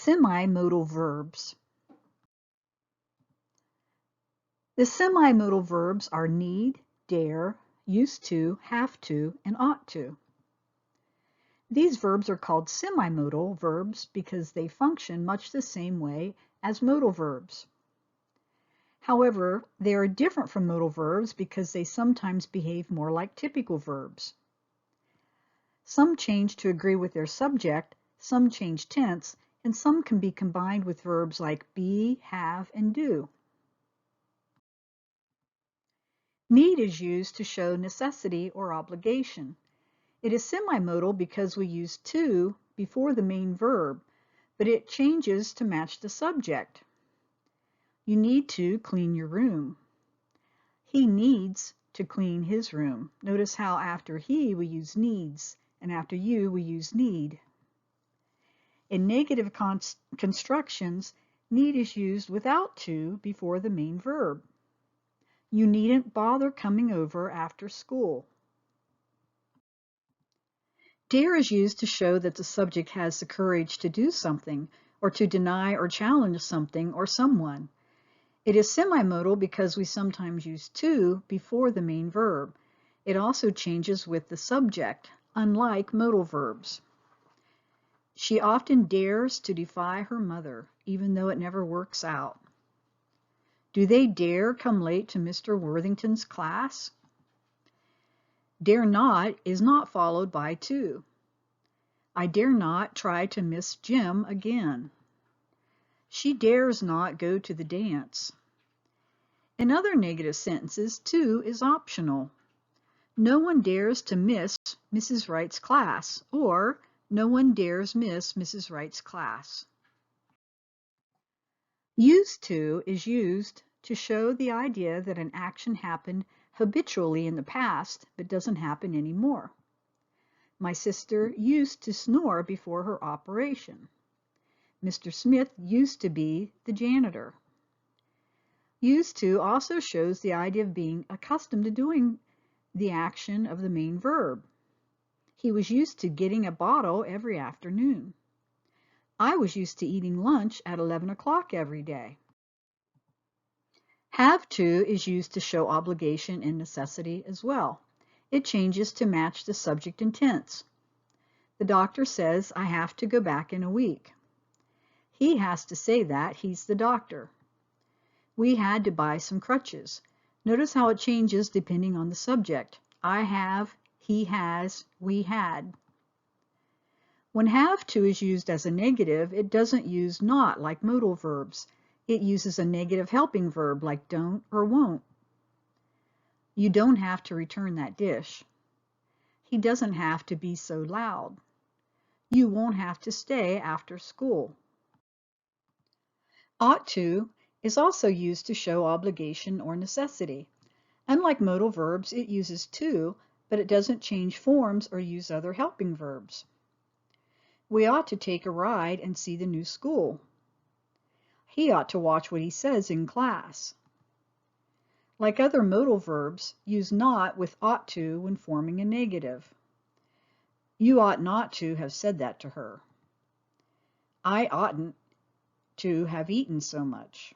Semi-modal verbs. The semi-modal verbs are need, dare, used to, have to, and ought to. These verbs are called semi-modal verbs because they function much the same way as modal verbs. However, they are different from modal verbs because they sometimes behave more like typical verbs. Some change to agree with their subject, some change tense, and some can be combined with verbs like be, have, and do. Need is used to show necessity or obligation. It is semi-modal because we use to before the main verb, but it changes to match the subject. You need to clean your room. He needs to clean his room. Notice how after he we use needs, and after you we use need. In negative constructions, need is used without to before the main verb. You needn't bother coming over after school. Dare is used to show that the subject has the courage to do something, or to deny or challenge something or someone. It is semi-modal because we sometimes use to before the main verb. It also changes with the subject, unlike modal verbs. She often dares to defy her mother, even though it never works out. Do they dare come late to Mr. Worthington's class? Dare not is not followed by to. I dare not try to miss Jim again. She dares not go to the dance. In other negative sentences, to is optional. No one dares to miss Mrs. Wright's class, or no one dares miss Mrs. Wright's class. Used to is used to show the idea that an action happened habitually in the past but doesn't happen anymore. My sister used to snore before her operation. Mr. Smith used to be the janitor. Used to also shows the idea of being accustomed to doing the action of the main verb. He was used to getting a bottle every afternoon. I was used to eating lunch at 11 o'clock every day. Have to is used to show obligation and necessity as well. It changes to match the subject and tense. The doctor says I have to go back in a week. He has to say that, he's the doctor. We had to buy some crutches. Notice how it changes depending on the subject. I have, he has, we had. When have to is used as a negative, it doesn't use not like modal verbs. It uses a negative helping verb like don't or won't. You don't have to return that dish. He doesn't have to be so loud. You won't have to stay after school. Ought to is also used to show obligation or necessity. Unlike modal verbs, it uses to, but it doesn't change forms or use other helping verbs. We ought to take a ride and see the new school. He ought to watch what he says in class. Like other modal verbs, use not with ought to when forming a negative. You ought not to have said that to her. I oughtn't to have eaten so much.